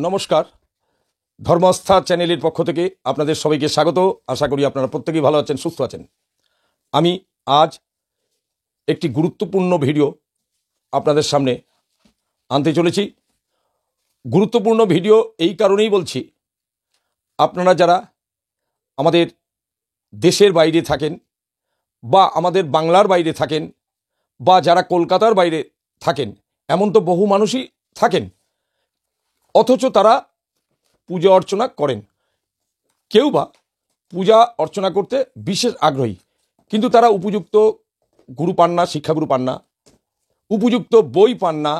নমস্কার, ধর্মস্থা চ্যানেলের পক্ষ থেকে আপনাদের সবাইকে স্বাগত। আশা করি আপনারা প্রত্যেকেই ভালো আছেন, সুস্থ আছেন। আমি আজ একটি গুরুত্বপূর্ণ ভিডিও আপনাদের সামনে আনতে চলেছি। গুরুত্বপূর্ণ ভিডিও এই কারণেই বলছি, আপনারা যারা আমাদের দেশের বাইরে থাকেন বা আমাদের বাংলার বাইরে থাকেন বা যারা কলকাতার বাইরে থাকেন, এমন তো বহু মানুষই থাকেন, অথচ তারা পূজা অর্চনা করেন। কেউ বা পূজা অর্চনা করতে বিশেষ আগ্রহী, কিন্তু তারা উপযুক্ত গুরু পান না, শিক্ষাগুরু পান না, উপযুক্ত বই পান না।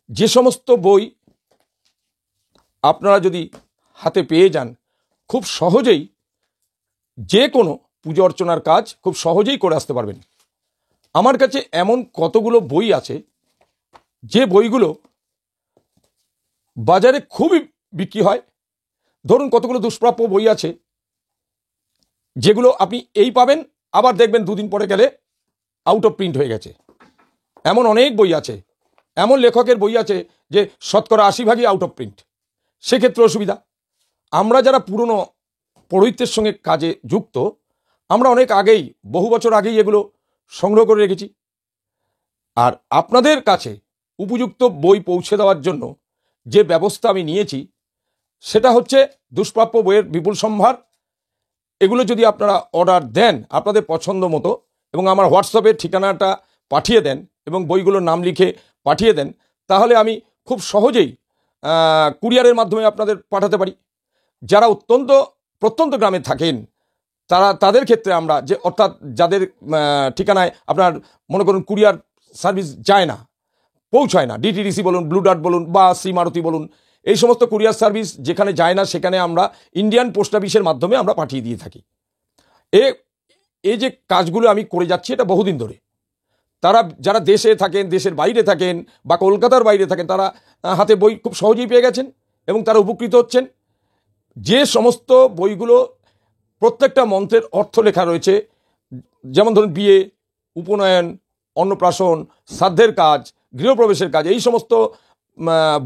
যে সমস্ত বই আপনারা যদি হাতে পেয়ে যান, খুব সহজেই যে কোনো পূজা অর্চনার কাজ খুব সহজেই করে আসতে পারবেন। আমার কাছে এমন কতগুলো বই আছে যে বইগুলো বাজারে খুবই বিক্রি হয়। ধরুন কতগুলো দুষ্প্রাপ্য বই আছে যেগুলো আপনি এই পাবেন, আবার দেখবেন দুদিন পরে গেলে আউট অফ প্রিন্ট হয়ে গেছে। এমন অনেক বই আছে, এমন লেখকের বই আছে যে 80% আউট অফ প্রিন্ট। সেক্ষেত্রে অসুবিধা। আমরা যারা পুরনো পৌরোহিত্যের সঙ্গে কাজে যুক্ত, আমরা অনেক আগেই, বহু বছর আগেই এগুলো সংগ্রহ করে রেখেছি। আর আপনাদের কাছে উপযুক্ত বই পৌঁছে দেওয়ার জন্য যে ব্যবস্থা আমি নিয়েছি সেটা হচ্ছে দুষ্প্রাপ্য বইয়ের বিপুল সম্ভার। এগুলো যদি আপনারা অর্ডার দেন আপনাদের পছন্দ মতো এবং আমার হোয়াটসঅ্যাপের ঠিকানাটা পাঠিয়ে দেন এবং বইগুলোর নাম লিখে পাঠিয়ে দেন, তাহলে আমি খুব সহজেই কুরিয়ারের মাধ্যমে আপনাদের পাঠাতে পারি। যারা প্রত্যন্ত গ্রামে থাকেন তাদের ক্ষেত্রে আমরা অর্থাৎ যাদের ঠিকানায় আপনার মনে করুন কুরিয়ার সার্ভিস যায় না, পৌঁছায় না, ডিটিডিসি বলুন, ব্লু ডার্ট বলুন বা শ্রী মারুতি বলুন, এই সমস্ত কুরিয়ার সার্ভিস যেখানে যায় না সেখানে আমরা ইন্ডিয়ান পোস্ট অফিসের মাধ্যমে আমরা পাঠিয়ে দিয়ে থাকি। এই যে কাজগুলো আমি করে যাচ্ছি এটা বহুদিন ধরে। যারা দেশে থাকেন, দেশের বাইরে থাকেন বা কলকাতার বাইরে থাকেন, তারা হাতে বই খুব সহজেই পেয়ে গেছেন এবং তারা উপকৃত হচ্ছেন। যে সমস্ত বইগুলো প্রত্যেকটা মন্ত্রের অর্থ লেখা রয়েছে, যেমন ধরুন বিয়ে, উপনয়ন, অন্নপ্রাশন, শ্রাদ্ধের কাজ, গৃহপ্রবেশের কাজ, এই সমস্ত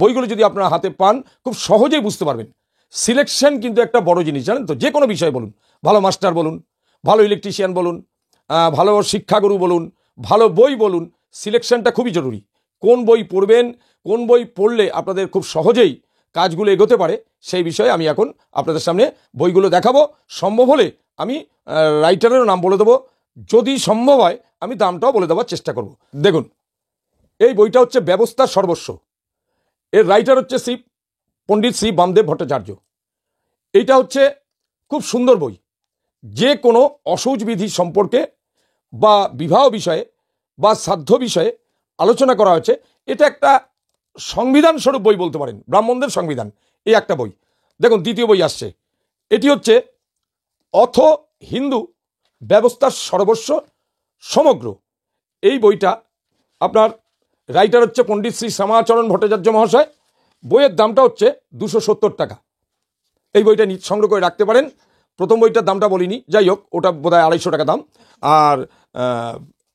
বইগুলো যদি আপনারা হাতে পান খুব সহজেই বুঝতে পারবেন। সিলেকশন কিন্তু একটা বড় জিনিস, জানেন তো। যে কোনো বিষয় বলুন, ভালো মাস্টার বলুন, ভালো ইলেকট্রিশিয়ান বলুন, ভালো শিক্ষাগুরু বলুন, ভালো বই বলুন, সিলেকশনটা খুবই জরুরি। কোন বই পড়বেন, কোন বই পড়লে আপনাদের খুব সহজেই কাজগুলো এগোতে পারে, সেই বিষয়ে আমি এখন আপনাদের সামনে বইগুলো দেখাবো। সম্ভব হলে আমি রাইটারেরও নাম বলে দেবো, যদি সম্ভব হয় আমি দামটাও বলে দেওয়ার চেষ্টা করব। দেখুন, এই বইটা হচ্ছে ব্যবস্থার সর্বস্ব। এর রাইটার হচ্ছে পণ্ডিত শ্রী বামদেব ভট্টাচার্য। এইটা হচ্ছে খুব সুন্দর বই। যে কোনো অশৌচবিধি সম্পর্কে বা বিবাহ বিষয়ে বা শ্রাদ্ধ বিষয়ে আলোচনা করা হয়েছে। এটা একটা সংবিধান স্বরূপ বই বলতে পারেন, ব্রাহ্মণদের সংবিধান। এই একটা বই। দেখুন, দ্বিতীয় বই আসছে, এটি হচ্ছে অথ হিন্দু ব্যবস্থার সর্বস্ব সমগ্র। এই বইটা আপনার রাইটার হচ্ছে পণ্ডিত শ্রী শ্যামাচরণ ভট্টাচার্য মহাশয়। বইয়ের দামটা হচ্ছে 270 টাকা। এই বইটা সংগ্রহ করে রাখতে পারেন। প্রথম বইটার দামটা বলিনি, যাই হোক, ওটা বোধহয় 250 টাকা দাম। আর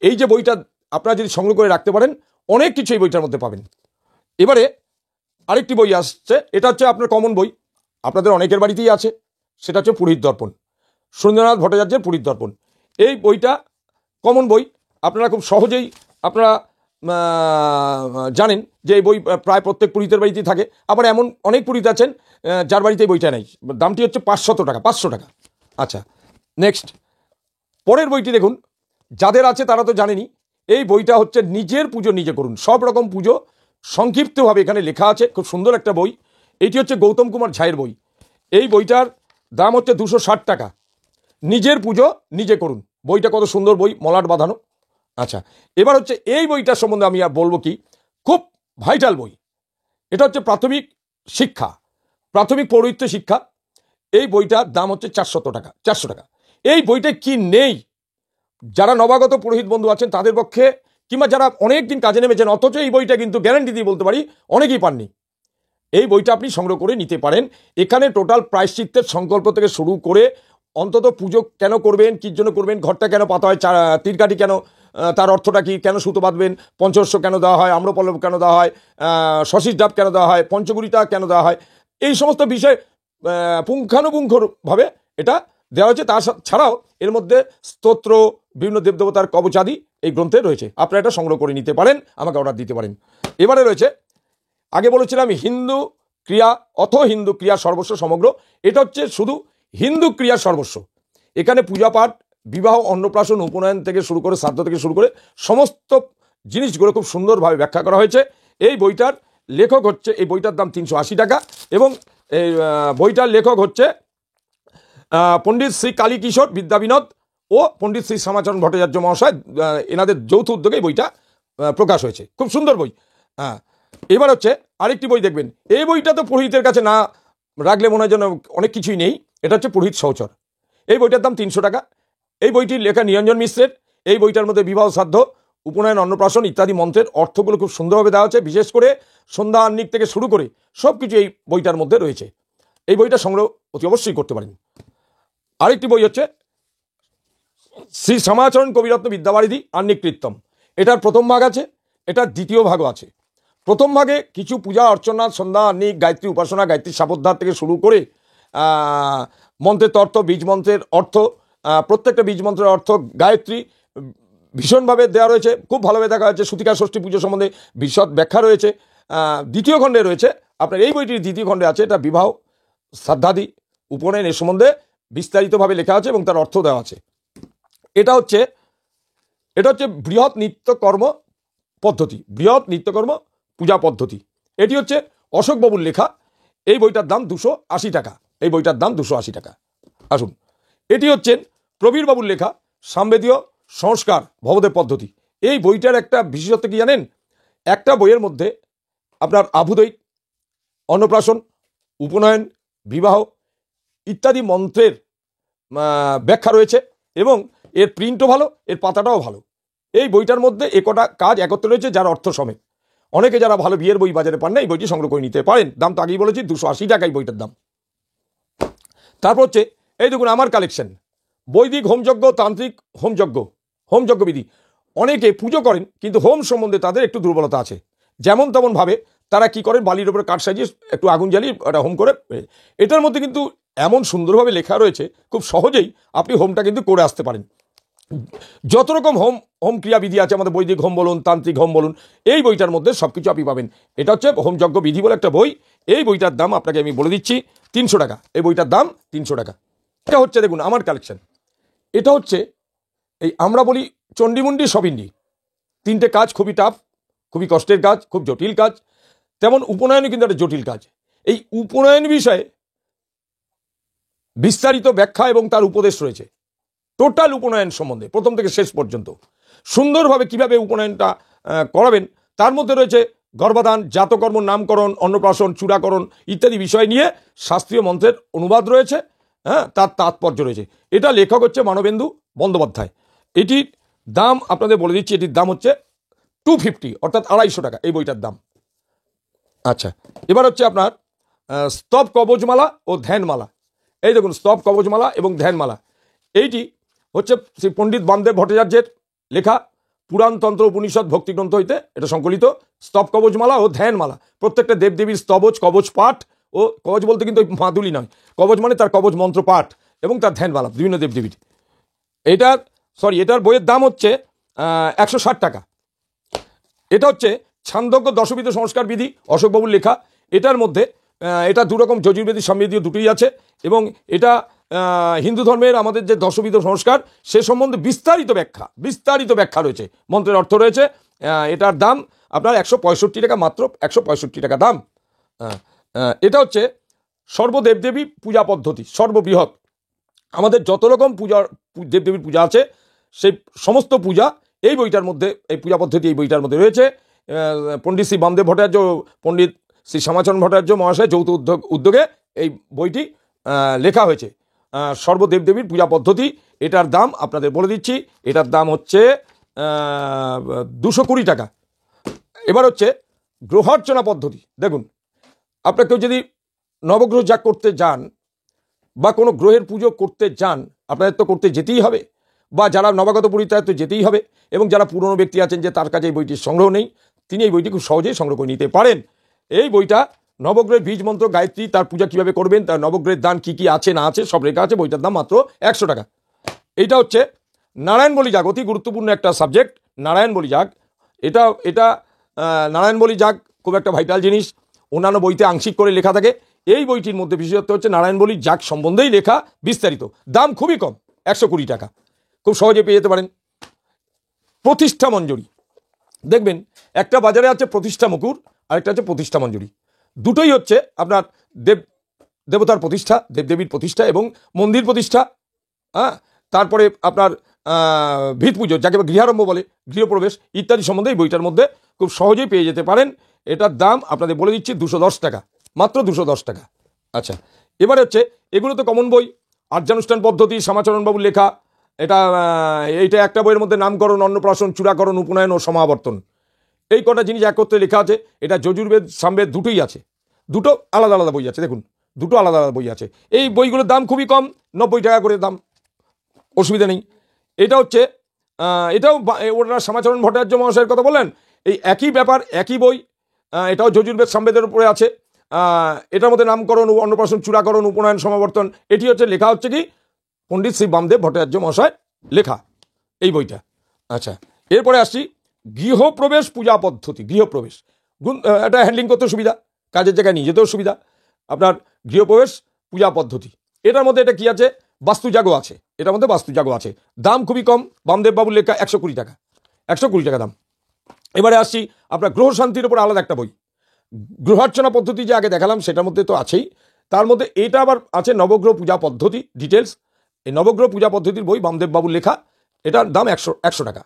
এই যে বইটা আপনারা যদি সংগ্রহ করে রাখতে পারেন, অনেক কিছু এই বইটার মধ্যে পাবেন। এবারে আরেকটি বই আসছে, এটা হচ্ছে আপনার কমন বই, আপনাদের অনেকের বাড়িতেই আছে। সেটা হচ্ছে পুরোহিত দর্পণ, সুরেন্দ্রনাথ ভট্টাচার্যের পুরোহিত দর্পণ। এই বইটা কমন বই, আপনারা খুব সহজেই আপনারা জানেন যে এই বই প্রায় প্রত্যেক পুরোহিতের বাড়িতেই থাকে। আবার এমন অনেক পুরোহিত আছেন যার বাড়িতে এই বইটা নেই। দামটি হচ্ছে 500 টাকা। আচ্ছা, নেক্সট পরের বইটি দেখুন। যাদের আছে তারা তো জানেনই, এই বইটা হচ্ছে নিজের পুজো নিজে করুন। সব রকম পুজো সংক্ষিপ্তভাবে এখানে লেখা আছে, খুব সুন্দর একটা বই। এটি হচ্ছে গৌতম কুমার ঝায়ের বই। এই বইটার দাম হচ্ছে 260 টাকা। নিজের পুজো নিজে করুন। বইটা কত সুন্দর বই, মলাট বাঁধানো। আচ্ছা, এবার হচ্ছে এই বইটার সম্বন্ধে আমি আর বলবো কি, খুব ভাইটাল বই। এটা হচ্ছে প্রাথমিক শিক্ষা, প্রাথমিক পৌরোহিত্য শিক্ষা। এই বইটার দাম হচ্ছে 400 টাকা। এই বইটা কি নেই, যারা নবাগত পুরোহিত বন্ধু আছেন তাদের পক্ষে, কিংবা যারা অনেক দিন কাজে নেমেছেন অথচ এই বইটা কিন্তু গ্যারান্টি দিয়ে বলতে পারি অনেকেই পাননি, এই বইটা আপনি সংগ্রহ করে নিতে পারেন। এখানে টোটাল প্রায়শ্চিত্তের সংকল্প থেকে শুরু করে অন্তত পুজো কেন করবেন, কি জন্য করবেন, ঘরটা কেন পাতা হয়, তিরকাঠি কেন তার অর্থটা কি, কেন সুতো বাঁধবেন, পঞ্চশস্য কেন দেওয়া হয়, আম্রপল্লব কেন দেওয়া হয়, শশীর ডাব কেন দেওয়া হয়, পঞ্চগুরিতা কেন দেওয়া হয়, এই সমস্ত বিষয় পুঙ্খানুপুঙ্খভাবে এটা দেওয়া হয়েছে। ছাড়াও এর মধ্যে স্তোত্র, বিভিন্ন দেবদেবতার কবচাদি এই গ্রন্থে রয়েছে। আপনারা এটা সংগ্রহ করে নিতে পারেন, আমাকে অর্ডার দিতে পারেন। এবারে রয়েছে, আগে বলেছিলাম হিন্দু ক্রিয়া হিন্দু ক্রিয়া সর্বস্ব সমগ্র। এটা হচ্ছে শুধু হিন্দু ক্রিয়া সর্বস্ব। এখানে পূজা পাঠ, বিবাহ, অন্নপ্রাশন, উপনয়ন থেকে শুরু করে, শ্রাদ্ধ থেকে শুরু করে সমস্ত জিনিসগুলো খুব সুন্দরভাবে ব্যাখ্যা করা হয়েছে। এই বইটার লেখক হচ্ছে, এই বইটার দাম 380 টাকা, এবং এই বইটার লেখক হচ্ছে পণ্ডিত শ্রী কালীকিশোর বিদ্যাবিনোদ ও পণ্ডিত শ্রী শ্যামাচরণ ভট্টাচার্য মহাশয়, এনাদের যৌথ উদ্যোগে এই বইটা প্রকাশ হয়েছে। খুব সুন্দর বই। এবার হচ্ছে আরেকটি বই দেখবেন, এই বইটা তো পুরোহিতের কাছে না রাখলে মনে হয় যেন অনেক কিছুই নেই। এটা হচ্ছে পুরোহিত সহচর। এই বইটার দাম 300 টাকা। এই বইটির লেখা নিরঞ্জন মিশ্রের। এই বইটার মধ্যে বিবাহ, শ্রাদ্ধ, উপনয়ন, অন্নপ্রাশন ইত্যাদি মন্ত্রের অর্থগুলো খুব সুন্দরভাবে দেওয়া আছে। বিশেষ করে সন্ধ্যা আহ্নিক থেকে শুরু করে সব কিছু এই বইটার মধ্যে রয়েছে। এই বইটা সংগ্রহ অতি অবশ্যই করতে পারেন। আরেকটি বই হচ্ছে শ্রী শ্যামাচরণ কবিরত্ন বিদ্যাবারিধি আহ্নিক কীর্তন। এটার প্রথম ভাগ আছে, এটার দ্বিতীয় ভাগও আছে। প্রথম ভাগে কিছু পূজা অর্চনা, সন্ধ্যা আহ্নিক, গায়ত্রী উপাসনা, গায়ত্রী শাপোদ্ধার থেকে শুরু করে মন্ত্রের তত্ত্ব, বীজ মন্ত্রের অর্থ, প্রত্যেকটা বীজ মন্ত্রের অর্থ, গায়ত্রী ভীষণভাবে দেওয়া রয়েছে, খুব ভালোভাবে দেখা যাচ্ছে। সূতিকা ষষ্ঠী পুজো সম্বন্ধে বিশদ ব্যাখ্যা রয়েছে। দ্বিতীয় খণ্ডে রয়েছে আপনার, এই বইটির দ্বিতীয় খণ্ডে আছে, এটা বিবাহ, শ্রাদ্ধাদি, উপনয়ন এর সম্বন্ধে বিস্তারিতভাবে লেখা আছে এবং তার অর্থ দেওয়া আছে। এটা হচ্ছে বৃহৎ নিত্যকর্ম পদ্ধতি, বৃহৎ নিত্যকর্ম পূজা পদ্ধতি। এটি হচ্ছে অশোকবাবুর লেখা। এই বইটার দাম 280 টাকা। এই বইটার দাম 280 টাকা। আসুন, এটি হচ্ছেন প্রবীরবাবুর লেখা সামবেদীয় সংস্কার ভবদেব পদ্ধতি। এই বইটার একটা বিশেষত্ব কি জানেন? একটা বইয়ের মধ্যে আপনার আভুদৈ, অন্নপ্রাশন, উপনয়ন, বিবাহ ইত্যাদি মন্ত্রের ব্যাখ্যা রয়েছে, এবং এর প্রিন্টও ভালো, এর পাতাটাও ভালো। এই বইটার মধ্যে একটা কাজ একত্রে রয়েছে, যার অর্থ সমেত। অনেকে যারা ভালো বিয়ের বই বাজারে পান না, এই বইটি সংগ্রহ করে নিতে পারেন। দাম তো আগেই বলেছি, 280 টাকাই বইটার দাম। তারপর হচ্ছে, এই দেখুন আমার কালেকশন, বৈদিক হোমযজ্ঞ, তান্ত্রিক হোমযজ্ঞ বিধি। অনেকে পুজো করেন কিন্তু হোম সম্বন্ধে তাদের একটু দুর্বলতা আছে। যেমন তেমন ভাবে তারা কি করেন, বালির উপরে কাঠ সাজিয়ে একটু আগুন জ্বালিয়ে এটা হোম করে। এটার মধ্যে কিন্তু এমন সুন্দরভাবে লেখা রয়েছে, খুব সহজেই আপনি হোমটা কিন্তু করে আসতে পারেন। যত রকম হোম ক্রিয়াবিধি আছে, আমাদের বৈদিক হোম বলুন, তান্ত্রিক হোম বলুন, এই বইটার মধ্যে সবকিছু আপনি পাবেন। এটা হচ্ছে হোমযজ্ঞ বিধি বলে একটা বই। এই বইটার দাম আপনাকে আমি বলে দিচ্ছি 300 টাকা। এই বইটার দাম 300 টাকা। এটা হচ্ছে দেখুন আমার কালেকশন। এটা হচ্ছে এই আমরা বলি চণ্ডীমুণ্ডি সবিন্ডি, 3টে কাজ খুবই টাফ, খুবই কষ্টের কাজ, খুব জটিল কাজ। তেমন উপনয়নও কিন্তু একটা জটিল কাজ। এই উপনয়ন বিষয়ে বিস্তারিত ব্যাখ্যা এবং তার উপদেশ রয়েছে। টোটাল উপনয়ন সম্বন্ধে প্রথম থেকে শেষ পর্যন্ত সুন্দরভাবে কিভাবে উপনয়নটা করাবেন, তার মধ্যে রয়েছে গর্ভধান, জাতকর্ম, নামকরণ, অন্নপ্রাশন, চূড়াকরণ ইত্যাদি বিষয় নিয়ে শাস্ত্রীয় মন্ত্রের অনুবাদ রয়েছে। তার তাৎপর্য রয়েছে। এটা লেখক হচ্ছে মানবেন্দু বন্দ্যোপাধ্যায়। এটির দাম আপনাদের বলে দিচ্ছি, এটির দাম হচ্ছে 250, অর্থাৎ 250 টাকা এই বইটার দাম। আচ্ছা, এবার হচ্ছে আপনার স্তব কবচমালা ও ধ্যানমালা। এই দেখুন, স্তব কবচমালা এবং ধ্যানমালা, এইটি হচ্ছে শ্রী পণ্ডিত বামদেব ভট্টাচার্যের লেখা পুরাণতন্ত্র উপনিষদ ভক্তিগ্রন্থ হইতে এটা সংকলিত। স্তব কবচমালা ও ধ্যানমালা, প্রত্যেকটা দেবদেবীর স্তবজ কবচ পাঠ, ও কবচ বলতে কিন্তু মাদুলি নয়, কবচ মানে তার কবচ মন্ত্র পাঠ এবং তার ধ্যানমালা বিভিন্ন দেবদেবীর। এটার বইয়ের দাম হচ্ছে 160 টাকা। এটা হচ্ছে ছান্দোগ্য দশবিধ সংস্কার বিধি, অশোকবাবুর লেখা। এটার মধ্যে এটা দুরকম যজুর্বেদী সমবেদীয় দুটোই আছে, এবং এটা হিন্দু ধর্মের আমাদের যে দশবিধ সংস্কার সে সম্বন্ধে বিস্তারিত ব্যাখ্যা রয়েছে, মন্ত্রের অর্থ রয়েছে। এটার দাম আপনার 165 টাকা, মাত্র 165 টাকা দাম। এটা হচ্ছে সর্বদেবদেবী পূজা পদ্ধতি, সর্ববৃহৎ। আমাদের যত রকম দেবদেবীর পূজা আছে সেই সমস্ত পূজা এই বইটার মধ্যে, এই পূজা পদ্ধতি এই বইটার মধ্যে রয়েছে। পণ্ডিত শ্রী বামদেব ভট্টাচার্য, পণ্ডিত শ্রী শ্যামাচরণ ভট্টাচার্য মহাশয় যৌথ উদ্যোগে এই বইটি লেখা হয়েছে, সর্বদেবদেবীর পূজা পদ্ধতি। এটার দাম আপনাদের বলে দিচ্ছি, এটার দাম হচ্ছে 220 টাকা। এবার হচ্ছে গ্রহার্চনা পদ্ধতি। দেখুন, আপনার কেউ যদি নবগ্রহ যাগ করতে যান বা কোনো গ্রহের পুজো করতে যান, আপনাদের তো করতে যেতেই হবে। বা যারা নবাগত পরিচয় তো যেতেই হবে, এবং যারা পুরনো ব্যক্তি আছেন যে তার কাছে এই বইটির সংগ্রহ নেই, তিনি এই বইটি খুব সহজেই সংগ্রহ করে নিতে পারেন। এই বইটা নবগ্রহের বীজ মন্ত্র, গায়ত্রী, তার পূজা কিভাবে করবেন, তার নবগ্রহের দান কি কি আছে না আছে সব লেখা আছে। বইটার দাম মাত্র 100 টাকা। এইটা হচ্ছে নারায়ণ বলি যাগ, অতি গুরুত্বপূর্ণ একটা সাবজেক্ট নারায়ণ বলি যাগ। এটা এটা নারায়ণ বলি যাগ খুব একটা ভাইটাল জিনিস, অন্যান্য বইতে আংশিক করে লেখা থাকে। এই বইটির মধ্যে বিশেষত্ব হচ্ছে নারায়ণ বলি যাগ সম্বন্ধেই লেখা বিস্তারিত। দাম খুবই কম, 120 টাকা, খুব সহজে পেয়ে যেতে পারেন। প্রতিষ্ঠা মঞ্জুরি, দেখবেন একটা বাজারে আছে প্রতিষ্ঠা মুকুর, আরেকটা আছে প্রতিষ্ঠা মঞ্জুরি। দুটোই হচ্ছে আপনার দেবতার প্রতিষ্ঠা, দেবদেবীর প্রতিষ্ঠা এবং মন্দির প্রতিষ্ঠা। হ্যাঁ, তারপরে আপনার ভিত পুজো, যাকে গৃহারম্ভ বলে, গৃহপ্রবেশ ইত্যাদি সম্বন্ধে এই বইটার মধ্যে খুব সহজেই পেয়ে যেতে পারেন। এটার দাম আপনাদের বলে দিচ্ছি 210 টাকা, মাত্র 210 টাকা। আচ্ছা, এবার হচ্ছে এগুলো তো কমন বই, আর্যানুষ্ঠান পদ্ধতি, শ্যামাচরণবাবুর লেখা। এইটা একটা বইয়ের মধ্যে নামকরণ, অন্নপ্রাশন, চূড়াকরণ, উপনয়ন ও সমাবর্তন, এই কটা জিনিস একত্রে লেখা আছে। এটা যজুর্বেদ, সামবেদ দুটোই আছে, দুটো আলাদা আলাদা বই আছে। দেখুন, দুটো আলাদা আলাদা বই আছে। এই বইগুলোর দাম খুবই কম, 90 টাকা করে দাম, অসুবিধা নেই। এটা হচ্ছে এটাও ওনারা শ্যামাচরণ ভট্টাচার্য মহাশয়ের কথা বললেন, এই একই ব্যাপার, একই বই। এটাও যজুর্বেদ সামবেদের উপরে আছে। এটার মধ্যে নামকরণ, অন্নপ্রাশন, চূড়াকরণ, উপনয়ন, সমাবর্তন, এটি হচ্ছে লেখা হচ্ছে কি পণ্ডিত শ্রী বামদেব ভট্টাচার্য মহাশয় লেখা এই বইটা। আচ্ছা, এরপরে আসছি গৃহপ্রবেশ পূজা পদ্ধতি। গৃহপ্রবেশ এটা হ্যান্ডলিং করতে সুবিধা, কাজের জায়গায় নিয়ে যেতেও সুবিধা। আপনার গৃহপ্রবেশ পূজা পদ্ধতি, এটার মধ্যে এটা কি আছে, বাস্তুজাগো আছে, এটার মধ্যে বাস্তুজাগো আছে। দাম খুবই কম, বামদেব বাবুর লেখা, 120 টাকা, 120 টাকা দাম। এবারে আসছি আপনার গ্রহ শান্তির উপর আলাদা একটা বই, গ্রহার্চনা পদ্ধতি যে আগে দেখালাম সেটার মধ্যে তো আছেই, তার মধ্যে এটা আবার আছে নবগ্রহ পূজা পদ্ধতি ডিটেলস। এই নবগ্রহ পূজা পদ্ধতির বই বামদেব বাবুর লেখা, এটার দাম 100 টাকা।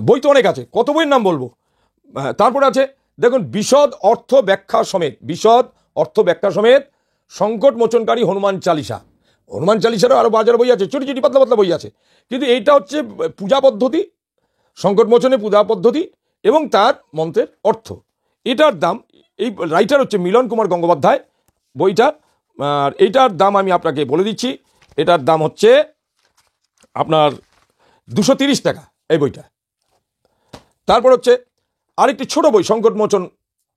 বই তো অনেক আছে, কত বইয়ের নাম বলবো। তারপরে আছে দেখুন বিশদ অর্থ ব্যাখ্যা সমেত, বিশদ অর্থ ব্যাখ্যা সমেত সংকট মোচনকারী হনুমান চালিসা। হনুমান চালিসারও আরও বাজার বই আছে, ছোটি ছোটি পাতলা পাতলা বই আছে, কিন্তু এইটা হচ্ছে পূজা পদ্ধতি, সংকট মোচনে পূজা পদ্ধতি এবং তার মন্ত্রের অর্থ। এটার দাম, এই রাইটার হচ্ছে মিলন কুমার গঙ্গোপাধ্যায় বইটা, আর এইটার দাম আমি আপনাকে বলে দিচ্ছি, এটার দাম হচ্ছে আপনার 230 টাকা এই বইটা। তারপর হচ্ছে আরেকটি ছোট বই, সংকট মোচন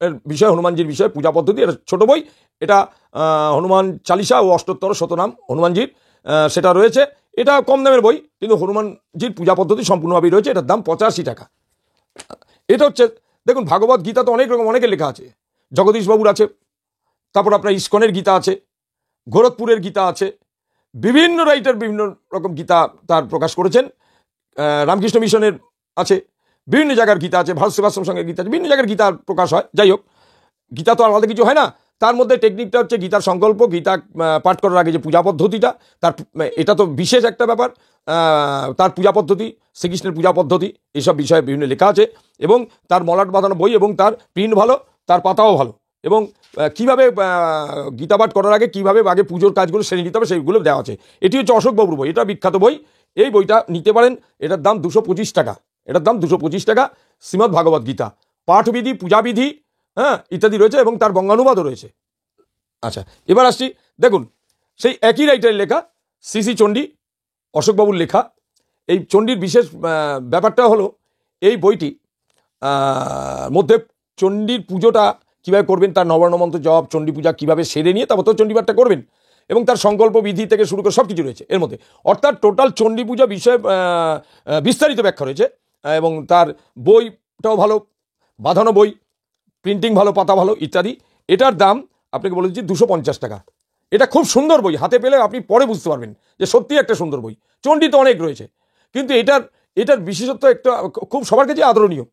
এর বিষয়, হনুমানজির বিষয় পূজা পদ্ধতি, এটা ছোট বই। এটা হনুমান চালিসা ও অষ্টোত্তর শতনাম হনুমানজির, সেটা রয়েছে। এটা কম দামের বই, কিন্তু হনুমানজির পূজা পদ্ধতি সম্পূর্ণভাবেই রয়েছে। এটার দাম 85 টাকা। এটা হচ্ছে দেখুন ভাগবত গীতা তো অনেক রকম, অনেকের লেখা আছে, জগদীশবাবুর আছে, তারপর আপনার ইস্কনের গীতা আছে, গোরখপুরের গীতা আছে, বিভিন্ন রাইটার বিভিন্ন রকম গীতা তার প্রকাশ করেছেন। রামকৃষ্ণ মিশনের আছে, বিভিন্ন জায়গার গীতা আছে, ভারত সেবাশ্রম সঙ্গে গীতা আছে, বিভিন্ন জায়গার গীতা প্রকাশ হয়। যাই হোক, গীতা তো আলাদা কিছু হয় না। তার মধ্যে টেকনিকটা হচ্ছে গীতার সংকল্প, গীতা পাঠ করার আগে যে পূজা পদ্ধতিটা, তার এটা তো বিশেষ একটা ব্যাপার। তার পূজা পদ্ধতি, শ্রীকৃষ্ণের পূজা পদ্ধতি, এইসব বিষয়ে বিভিন্ন লেখা আছে, এবং তার মলাট বাঁধানো বই, এবং তার প্রিন্ট ভালো, তার পাতাও ভালো, এবং কীভাবে গীতা পাঠ করার আগে কীভাবে আগে পুজোর কাজগুলো সেরে নিতে হবে সেইগুলো দেওয়া আছে। এটি হচ্ছে অশোকবাবুর বই, এটা বিখ্যাত বই, এই বইটা নিতে পারেন। এটার দাম 225 টাকা, এটার দাম 225 টাকা। শ্রীমদ্ ভাগবত গীতা পাঠবিধি, পূজাবিধি, হ্যাঁ, ইত্যাদি রয়েছে, এবং তার বঙ্গানুবাদও রয়েছে। আচ্ছা, এবার আসছি দেখুন সেই একই রাইটারের লেখা শ্রী চণ্ডী, অশোকবাবুর লেখা। এই চণ্ডীর বিশেষ ব্যাপারটা হলো এই বইটি মধ্যে চণ্ডীর পুজোটা কীভাবে করবেন, তার নবান্ন মন্ত্র জপ, চণ্ডী পূজা কীভাবে সেরে নিয়ে তারপর তো চণ্ডীপাঠটা করবেন, এবং তার সংকল্প বিধি থেকে শুরু করে সব কিছু রয়েছে এর মধ্যে। অর্থাৎ টোটাল চণ্ডী পূজা বিষয়ে বিস্তারিত ব্যাখ্যা রয়েছে, এবং তার বইটাও ভালো, বাঁধানো বই, প্রিন্টিং ভালো, পাতা ভালো ইত্যাদি। এটার দাম আপনাকে বলে দিচ্ছি 250 টাকা। এটা খুব সুন্দর বই, হাতে পেলে আপনি পরে বুঝতে পারবেন যে সত্যি একটা সুন্দর বই। চণ্ডী তো অনেক রয়েছে, কিন্তু এটার বিশেষত্ব একটা খুব সবার কাছে আদরণীয়,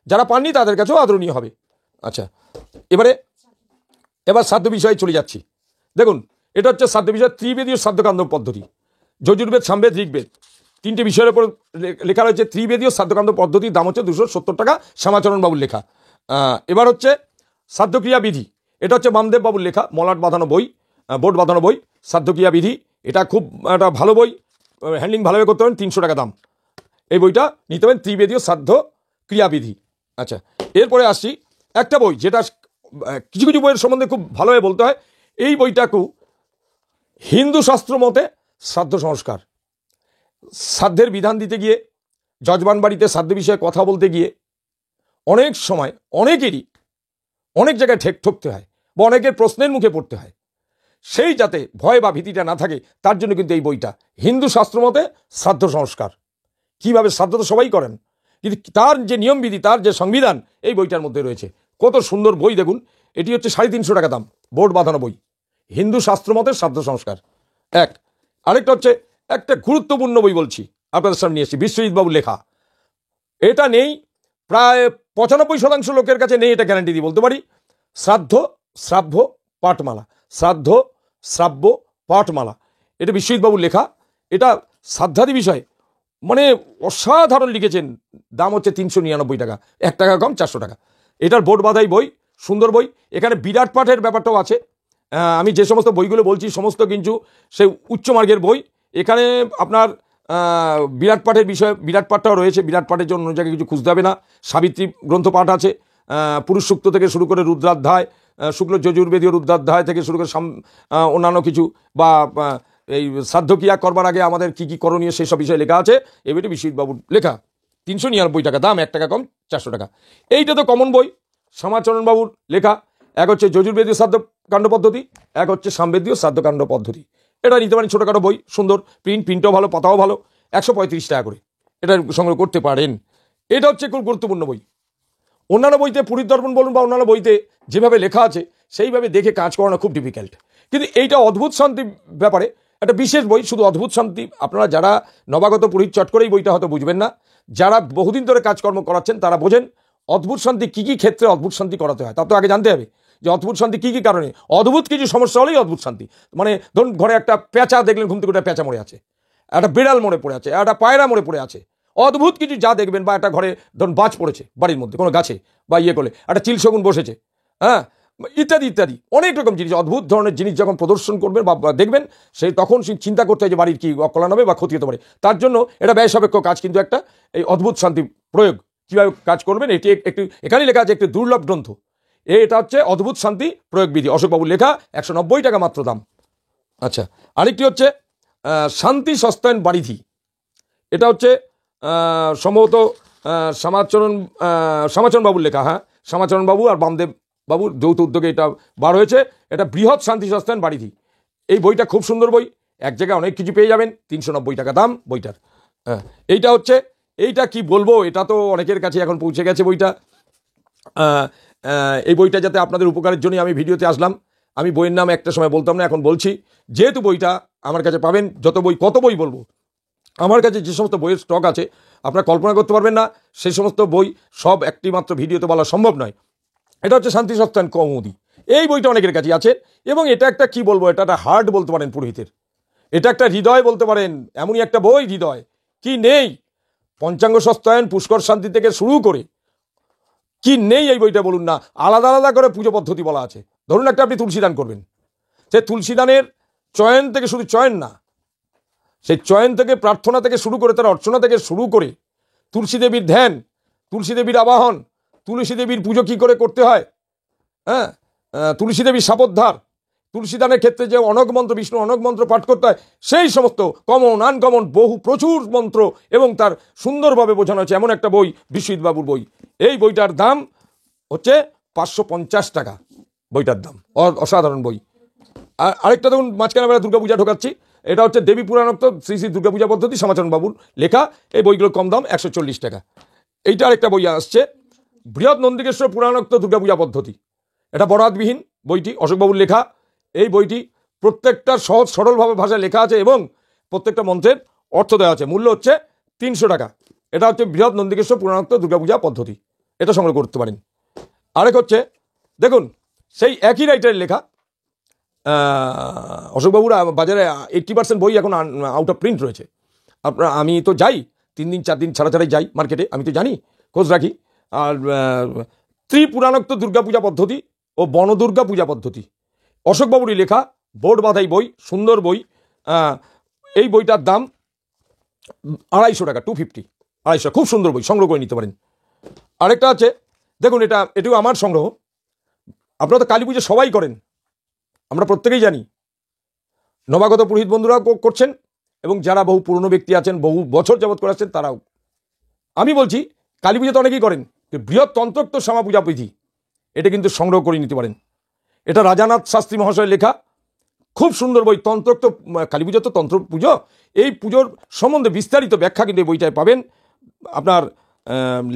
যারা পাননি তাদের কাছেও আদরণীয় হবে। আচ্ছা, এবার সাধ্য বিষয়ে চলে যাচ্ছি। দেখুন এটা হচ্ছে সাধ্য বিষয়, ত্রিবেদীয় সাধ্যকাণ্ড পদ্ধতি, যজুর্বেদ, সামবেদ, ঋগ্বেদ, তিনটে বিষয়ের উপর লেখা রয়েছে। ত্রিবেদীয় সাধ্যকাণ্ড পদ্ধতির দাম হচ্ছে 270 টাকা, শ্যামাচরণ বাবুর লেখা। এবার হচ্ছে সাধ্যক্রিয়া বিধি, এটা হচ্ছে বামদেব বাবুর লেখা, মলাট বাঁধানো বই, বোর্ড বাঁধানো বই, সাধ্যক্রিয়া বিধি। এটা খুব একটা ভালো বই, হ্যান্ডলিং ভালোভাবে করতে পারেন, 300 টাকা দাম। এই বইটা নিতে পারেন, ত্রিবেদীয় সাধ্য ক্রিয়াবিধি। আচ্ছা, এরপরে আসছি একটা বই যেটা কিছু কিছু বইয়ের সম্বন্ধে খুব ভালোভাবে বলতে হয়। এই বইটা হিন্দু শাস্ত্র মতে শ্রাদ্ধ সংস্কার। শ্রাদ্ধের বিধান দিতে গিয়ে, যজমান বাড়িতে শ্রাদ্ধ বিষয়ে কথা বলতে গিয়ে অনেক সময় অনেকেরই অনেক জায়গায় ঠকতে হয় বা অনেকের প্রশ্নের মুখে পড়তে হয়। সেই যাতে ভয় বা ভীতিটা না থাকে তার জন্য কিন্তু এই বইটা, হিন্দু শাস্ত্র মতে শ্রাদ্ধ সংস্কার, কিভাবে শ্রাদ্ধ তো সবাই করেন, কিন্তু তার যে নিয়মবিধি, তার যে সংবিধান এই বইটার মধ্যে রয়েছে। কত সুন্দর বই দেখুন। এটি হচ্ছে 350 টাকা দাম, বোর্ড বাঁধানো বই, হিন্দু শাস্ত্র মতে শ্রাদ্ধ সংস্কার এক। আরেকটা হচ্ছে একটা গুরুত্বপূর্ণ বই বলছি, আপনাদের সামনে নিয়ে এসেছি, বিশ্বজিৎ বাবুর লেখা। এটা নেই প্রায় 95% লোকের কাছে নেই, এটা গ্যারান্টি দিয়ে বলতে পারি। শ্রাদ্ধ শ্রাব্য পাঠমালা, শ্রাদ্ধ শ্রাব্য পাঠমালা, এটা বিশ্বজিৎ বাবুর লেখা। এটা শ্রাদ্ধাদি বিষয়ে মানে অসাধারণ লিখেছেন। দাম হচ্ছে 399 টাকা, 1 টাকা কম, 400 টাকা। এটার বোর্ড বাঁধাই বই, সুন্দর বই। এখানে বিরাট পাঠের ব্যাপারটাও আছে। আমি যে সমস্ত বইগুলো বলছি সমস্ত কিন্তু সেই উচ্চমার্গের বই। এখানে আপনার বিরাট পাঠের বিষয়ে, বিরাট পাঠটাও রয়েছে। বিরাট পাঠের জন্য অন্য জায়গায় কিছু খুঁজতে হবে না। সাবিত্রী গ্রন্থ পাঠ আছে, পুরুষ সূক্ত থেকে শুরু করে রুদ্রাধ্যায়, শুক্ল যজুর্বেদীয় রুদ্রাধ্যায় থেকে শুরু করে অন্যান্য কিছু, বা এই শ্রাদ্ধ ক্রিয়া করবার আগে আমাদের কি কি করণীয় সেই সব বিষয়ে লেখা আছে। এই বইটি বিশ্বজিৎ বাবুর লেখা, 399 টাকা দাম, 1 টাকা কম, 400 টাকা। এইটা তো কমন বই, শ্যামাচরণ বাবুর লেখা। এক হচ্ছে যজুর্বেদীয় শ্রাদ্ধ কাণ্ড পদ্ধতি, এক হচ্ছে সামবেদীয় শ্রাদ্ধ কাণ্ড পদ্ধতি। এটা নিতে পারেন, ছোটোখাটো বই, সুন্দর প্রিন্টও ভালো, পাতাও ভালো, 135 টাকা করে এটা সংগ্রহ করতে পারেন। এটা হচ্ছে খুব গুরুত্বপূর্ণ বই। অন্যান্য বইতে পুরীর দর্পণ বলুন বা অন্যান্য বইতে যেভাবে লেখা আছে সেইভাবে দেখে কাজ করানো খুব ডিফিকাল্ট, কিন্তু এইটা অদ্ভুত শান্তি ব্যাপারে একটা বিশেষ বই, শুধু অদ্ভুত শান্তি। আপনারা যারা নবাগত পুরোহিত চট করেই বইটা হয়তো বুঝবেন না, যারা বহুদিন ধরে কাজকর্ম করাচ্ছেন তারা বোঝেন অদ্ভুত শান্তি কী কী ক্ষেত্রে অদ্ভুত শান্তি করাতে হয়। তার তো আগে জানতে হবে যে অদ্ভুত শান্তি কী কী কারণে, অদ্ভুত কিছু সমস্যা হলেই অদ্ভুত শান্তি। মানে ধরুন ঘরে একটা পেঁচা দেখলেন, ঘুম থেকে একটা পেঁচা মরে আছে, একটা বিড়াল মরে পড়ে আছে, একটা পায়রা মরে পড়ে আছে, অদ্ভুত কিছু যা দেখবেন, বা একটা ঘরে ধরুন বাজ পড়েছে বাড়ির মধ্যে কোনো গাছে বা ইয়ে করে, একটা চিলশগুন বসেছে, হ্যাঁ, ইত্যাদি ইত্যাদি অনেক রকম জিনিস, অদ্ভুত ধরনের জিনিস যখন প্রদর্শন করবেন বা দেখবেন, সেই তখন চিন্তা করতে হয় যে বাড়ির কি অকল্যাণ হবে বা ক্ষতি হতে পারে। তার জন্য এটা ব্যয় সাপেক্ষ কাজ, কিন্তু একটা এই অদ্ভুত শান্তি প্রয়োগ কীভাবে কাজ করবেন এটি একটু এখানেই লেখা আছে, একটি দুর্লভ গ্রন্থ। এটা হচ্ছে অদ্ভুত শান্তি প্রয়োগ বিধি, অশোকবাবুর লেখা, 190 টাকা মাত্র দাম। আচ্ছা, আরেকটি হচ্ছে শান্তি সস্তায়ন বাড়িধি। এটা হচ্ছে সম্ভবত শ্যামাচরণ বাবুর লেখা, হ্যাঁ, শ্যামাচরণ বাবু আর বামদেব বাবুর যৌথ উদ্যোগে এটা বার হয়েছে। এটা বৃহৎ শান্তি সস্তায়ন বাড়িধি। এই বইটা খুব সুন্দর বই, এক জায়গায় অনেক কিছু পেয়ে যাবেন, 390 টাকা দাম বইটার। হ্যাঁ, এইটা হচ্ছে, এইটা কি বলবো, এটা তো অনেকের কাছে এখন পৌঁছে গেছে বইটা। এই বইটা যাতে আপনাদের উপকারের জন্যই আমি ভিডিওতে আসলাম। আমি বইয়ের নাম একটা সময় বলতাম না, এখন বলছি, যেহেতু বইটা আমার কাছে পাবেন। যত বই, কত বই বলবো, আমার কাছে যে সমস্ত বইয়ের স্টক আছে আপনারা কল্পনা করতে পারবেন না। সেই সমস্ত বই সব একটি মাত্র ভিডিওতে বলা সম্ভব নয়। এটা হচ্ছে শান্তি সস্তায়ন কৌমুদি, এই বইটা অনেকের কাছে আছে। এবং এটা একটা কি বলবো, এটা একটা হার্ট বলতে পারেন পুরোহিতের, এটা একটা হৃদয় বলতে পারেন, এমনই একটা বই। হৃদয় কি নেই, পঞ্চাঙ্গ সস্তায়ন, পুষ্কর শান্তি থেকে শুরু করে কি নেই এই বইটা বলুন না। আলাদা আলাদা করে পুজো পদ্ধতি বলা আছে। ধরুন একটা আপনি তুলসী দান করবেন, সে তুলসী দানের চয়ন থেকে, শুধু চয়ন না, সেই চয়ন থেকে, প্রার্থনা থেকে শুরু করে, তার অর্চনা থেকে শুরু করে, তুলসী দেবীর ধ্যান, তুলসী দেবীর আবাহন, তুলসী দেবীর পুজো কী করে করতে হয়, হ্যাঁ, তুলসী দেবীর শাপোদ্ধার, তুলসী দানের ক্ষেত্রে যে অনগ মন্ত্র, বিষ্ণু অনগ মন্ত্র পাঠ করতে হয়, সেই সমস্ত কমন আনকমন প্রচুর মন্ত্র এবং তার সুন্দরভাবে বোঝানো হয়েছে, এমন একটা বই বিশ্বজিৎ বাবুর বই। এই বইটার দাম হচ্ছে 550 টাকা, বইটার দাম, অসাধারণ বই। আর আরেকটা দেখুন, মাঝখানে আমরা দুর্গাপূজা ঢোকাচ্ছি, এটা হচ্ছে দেবী পুরাণোক্ত শ্রী শ্রী দুর্গাপূজা পদ্ধতি, শ্যামাচরণ বাবুর লেখা। এই বইগুলোর কম দাম, 140 টাকা। এইটা আরেকটা বই আসছে, বৃহৎ নন্দিকেশ্বর পুরাণোক্ত দুর্গাপূজা পদ্ধতি। এটা বরাতবিহীন বইটি, অশোকবাবুর লেখা। এই বইটি প্রত্যেকটা সহজ সরলভাবে ভাষায় লেখা আছে এবং প্রত্যেকটা মন্ত্রের অর্থ দেওয়া আছে। মূল্য হচ্ছে 300 টাকা। এটা হচ্ছে বৃহৎ নন্দিকেশ্বর পুরাণোক্ত দুর্গাপূজা পদ্ধতি, এটা সংগ্রহ করতে পারেন। আরেক হচ্ছে, দেখুন সেই একই রাইটারের লেখা, অশোকবাবুর বাজারে 80% বই এখন আউট অফ প্রিন্ট রয়েছে। আমি তো যাই 3 দিন 4 দিন ছাড়া ছাড়াই যাই মার্কেটে, আমি তো জানি, খোঁজ রাখি। আর ত্রিপুরাণোক্ত দুর্গাপূজা পদ্ধতি ও বনদুর্গা পূজা পদ্ধতি, অশোকবাবুরই লেখা, বোর্ড বাঁধাই বই, সুন্দর বই। এই বইটার দাম 250 টাকা, 250, 250, খুব সুন্দর বই, সংগ্রহ করে নিতে পারেন। আরেকটা আছে, দেখুন এটাও আমার সংগ্রহ। আপনারা তো কালী পুজো সবাই করেন, আমরা প্রত্যেকেই জানি, নবাগত পুরোহিত বন্ধুরাও করছেন এবং যারা বহু পুরনো ব্যক্তি আছেন, বহু বছর যাবৎ করে আসছেন, তারাও। আমি বলছি কালী পুজো তো অনেকেই করেন, বৃহৎ তন্ত্রোক্ত শ্যামা পূজা বিধি এটা কিন্তু সংগ্রহ করে নিতে পারেন। এটা রাজানাথ শাস্ত্রী মহাশয়ের লেখা, খুব সুন্দর বই। তন্ত্রোক্ত কালী পুজো তো তন্ত্র পুজো, এই পুজোর সম্বন্ধে বিস্তারিত ব্যাখ্যা কিন্তু এই বইটায় পাবেন। আপনার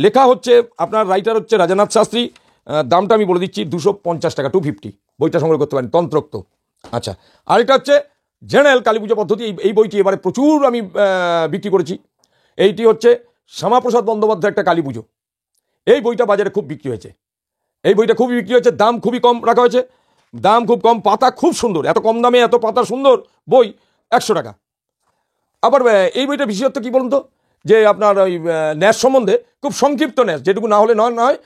লেখা হচ্ছে, আপনার রাইটার হচ্ছে রাজানাথ শাস্ত্রী। দামটা আমি বলে দিচ্ছি, 250 টাকা, 250 বইটা সংগ্রহ করতে পারেন, তন্ত্রোক্ত। আচ্ছা, আরেকটা হচ্ছে জেনারেল কালী পুজো পদ্ধতি। এই বইটি এবারে প্রচুর আমি বিক্রি করেছি। এইটি হচ্ছে শ্যামাপ্রসাদ বন্দ্যোপাধ্যায় একটা কালী পুজো। এই বইটা বাজারে খুব বিক্রি হয়েছে, এই বইটা খুবই বিক্রি হয়েছে, দাম খুবই কম রাখা হয়েছে, দাম খুব কম, পাতা খুব সুন্দর, এত কম দামে এত পাতা সুন্দর বই, 100 টাকা। আবার এই বইটা বিশেষত্ব কি বলুন তো, যে আপনার ওই ন্যাস সম্বন্ধে খুব সংক্ষিপ্ত ন্যাস, যেটুকু না হলে নয়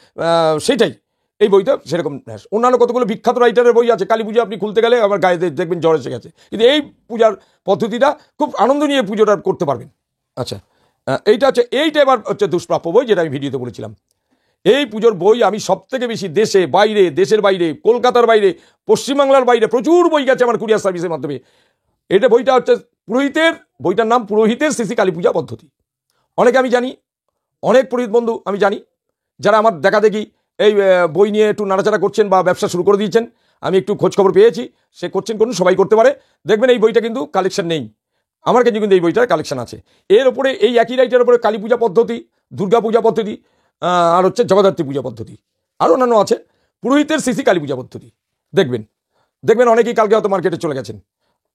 সেটাই এই বইটা সেরকম ন্যাস। অন্যান্য কতগুলো বিখ্যাত রাইটারের বই আছে, কালী পুজো আপনি খুলতে গেলে আমার গায়ে দেখবেন জ্বর এসে গেছে, কিন্তু এই পূজার পদ্ধতিটা খুব আনন্দ নিয়ে পুজোটা করতে পারবেন। আচ্ছা, এইটা এবার হচ্ছে দুষ্প্রাপ্য বই, যেটা আমি ভিডিওতে বলেছিলাম। এই পুজোর বই আমি সব থেকে বেশি দেশে বাইরে, দেশের বাইরে, কলকাতার বাইরে, পশ্চিমবাংলার বাইরে প্রচুর বই গেছে আমার কুরিয়ার সার্ভিসের মাধ্যমে। এটা বইটা হচ্ছে পুরোহিতের, বইটার নাম পুরোহিতের শ্রী কালী পূজা পদ্ধতি। অনেকে আমি জানি, অনেক পুরোহিত বন্ধু আমি জানি যারা আমার দেখা দেখি এই বই নিয়ে একটু নাড়াচাড়া করছেন বা ব্যবসা শুরু করে দিয়েছেন। আমি একটু খোঁজখবর পেয়েছি, সে করছেন, করুন, সবাই করতে পারে। দেখবেন এই বইটা কিন্তু কালেকশন নেই, আমার কাছে কিন্তু এই বইটার কালেকশন আছে। এর ওপরে এই একই রাইটার ওপরে কালী পূজা পদ্ধতি, দুর্গা পূজা পদ্ধতি, আর হচ্ছে জগদ্ধাত্রী পূজা পদ্ধতি, আরও অন্যান্য আছে। পুরোহিতের শ্রী কালী পূজা পদ্ধতি দেখবেন অনেকেই কালকে হয়তো মার্কেটে চলে গেছেন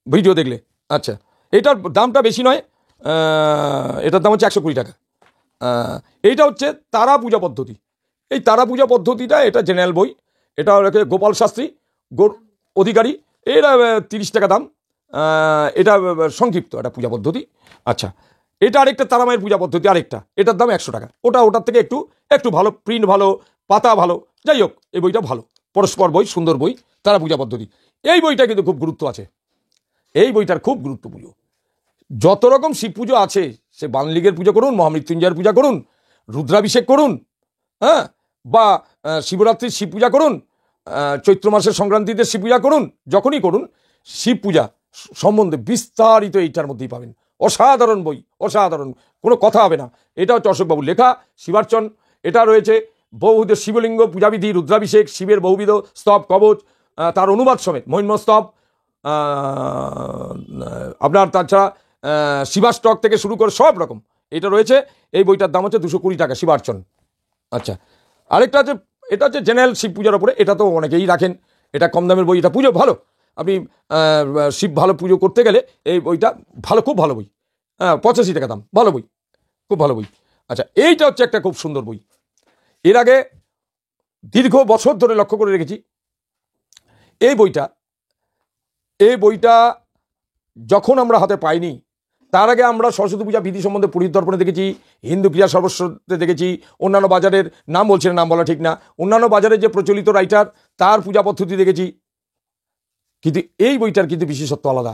ভিডিও দেখলে। আচ্ছা, এটার দামটা বেশি নয়, এটার দাম হচ্ছে 120 টাকা। এইটা হচ্ছে তারা পূজা পদ্ধতি। এই তারা পূজা পদ্ধতিটা এটা জেনারেল বই, এটা গোপাল শাস্ত্রী অধিকারী, এটা 30 টাকা দাম। এটা সংক্ষিপ্ত একটা পূজা পদ্ধতি। আচ্ছা, এটা আরেকটা তারামায়ের পূজা পদ্ধতি, আরেকটা, এটার দাম 100 টাকা। ওটার থেকে একটু ভালো, প্রিন্ট ভালো, পাতা ভালো, যাই হোক এই বইটা ভালো, পরস্পর বই, সুন্দর বই, তারা পূজা পদ্ধতি। এই বইটা কিন্তু খুব গুরুত্ব আছে, এই বইটার খুব গুরুত্ব। পুজো যত রকম শিব পুজো আছে, সে বানলিগের পুজো করুন, মহামৃত্যুঞ্জয়ের পূজা করুন, রুদ্রাভিষেক করুন, হ্যাঁ, বা শিবরাত্রির শিব পূজা করুন, চৈত্র মাসের সংক্রান্তিতে শিব পূজা করুন, যখনই করুন, শিব পূজা সম্বন্ধে বিস্তারিত এইটার মধ্যেই পাবেন। অসাধারণ বই, অসাধারণ, কোনো কথা হবে না। এটা হচ্ছে অশোকবাবুর লেখা, শিবার্চন। এটা রয়েছে বহুবিধ শিবলিঙ্গ পূজাবিধি, রুদ্রাভিষেক, শিবের বহুবিধ স্তব কবচ, তার অনুবাদ সমেত, মহিম্ন স্তব, আপনার তাছাড়া শিবাষ্টক থেকে শুরু করে সব রকম এটা রয়েছে। এই বইটার দাম হচ্ছে 220 টাকা, শিবার্চন। আচ্ছা, আরেকটা আছে, এটা হচ্ছে জেনারেল শিব পূজার ওপরে, এটা তো অনেকেই রাখেন, এটা কম দামের বই, এটা পুজো ভালো, আপনি শিব ভালো পুজো করতে গেলে এই বইটা ভালো, খুব ভালো বই, 85 টাকা দাম, ভালো বই, খুব ভালো বই। আচ্ছা, এইটা হচ্ছে একটা খুব সুন্দর বই, এর আগে দীর্ঘ বছর ধরে লক্ষ্য করে রেখেছি এই বইটা যখন আমরা হাতে পাইনি, তার আগে আমরা সরস্বতী পূজা বিধি সম্বন্ধে পুরীর দর্পণে দেখেছি, হিন্দু ক্রিয়া সর্বস্বতে দেখেছি, অন্যান্য বাজারের নাম বলছি না, নাম বলা ঠিক না, অন্যান্য বাজারের যে প্রচলিত রাইটার তার পূজা পদ্ধতি দেখেছি, কিন্তু এই বইটার কিন্তু বিশেষত্ব আলাদা।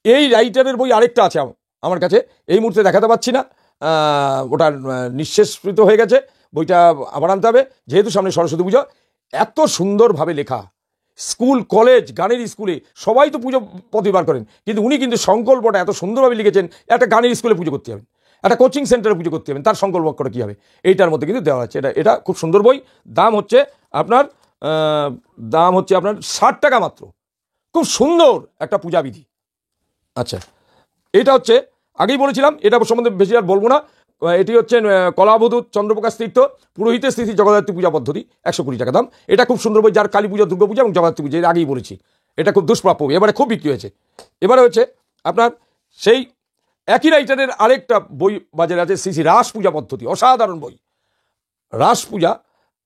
এই রাইটারের বই আরেকটা আছে আমার কাছে, এই মুহূর্তে দেখাতে পাচ্ছি না, ওটা নিঃশেষিত হয়ে গেছে, বইটা আবার আনতে হবে, যেহেতু সামনে সরস্বতী পুজো। এত সুন্দরভাবে লেখা, স্কুল কলেজ গানের স্কুলে সবাই তো পুজো প্রতিবার করেন, কিন্তু উনি কিন্তু সংকল্পটা এত সুন্দরভাবে লিখেছেন, একটা গানের স্কুলে পুজো করতে হবে, একটা কোচিং সেন্টারে পুজো করতে হবে, তার সংকল্প করে কী হবে, এইটার মধ্যে কিন্তু দেওয়া আছে। এটা খুব সুন্দর বই, দাম হচ্ছে আপনার 60 টাকা মাত্র, খুব সুন্দর একটা পূজাবিধি। আচ্ছা, এটা হচ্ছে আগেই বলেছিলাম, এটা সম্বন্ধে বেশি আর বলবো না। এটি হচ্ছে কলাবধূত চন্দ্রপ্রকাশ তীর্থ পুরোহিতের স্থিতি জগদ্ধাত্রী পূজা পদ্ধতি, 120 টাকা দাম। এটা খুব সুন্দর বই, যার কালী পূজা, দুর্গা পূজা এবং জগদ্ধাত্রী পূজা, এর আগেই বলেছি, এটা খুব দুষ্প্রাপ্য বই, এবারে খুব বিক্রি হয়েছে। এবারে হচ্ছে আপনার সেই একই রাইটারের আরেকটা বই বাজারে আছে, শ্রী রাস পূজা পদ্ধতি, অসাধারণ বই। রাস পূজা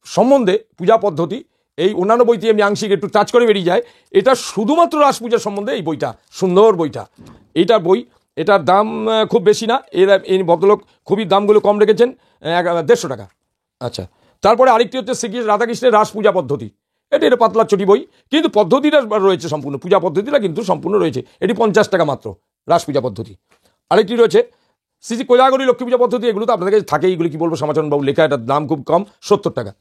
সম্বন্ধে পূজা পদ্ধতি, এই অন্যান্য বইতে এমনি আংশিক একটু টাচ করে বেরিয়ে যায়, এটা শুধুমাত্র রাস পূজার সম্বন্ধে এই বইটা, সুন্দর বইটা। এইটার বই, এটার দাম খুব বেশি না, এই ভদ্রলোক খুবই দামগুলো কম রেখেছেন, 150 টাকা। আচ্ছা, তারপরে আরেকটি হচ্ছে শ্রীকৃষ্ণ রাধাকৃষ্ণের রাস পূজা পদ্ধতি, এটা পাতলা চটি বই, কিন্তু পদ্ধতিটা রয়েছে সম্পূর্ণ, পূজা পদ্ধতিটা কিন্তু সম্পূর্ণ রয়েছে। এটি 50 টাকা মাত্র, রাস পূজা পদ্ধতি। আরেকটি রয়েছে শ্রী কোজাগরী লক্ষ্মী পূজা পদ্ধতি, এগুলো তো আপনাদের কাছে থাকে, এইগুলো কি বলবো, সমাচরণবাবু লেখা, এটার দাম খুব কম, 70 টাকা।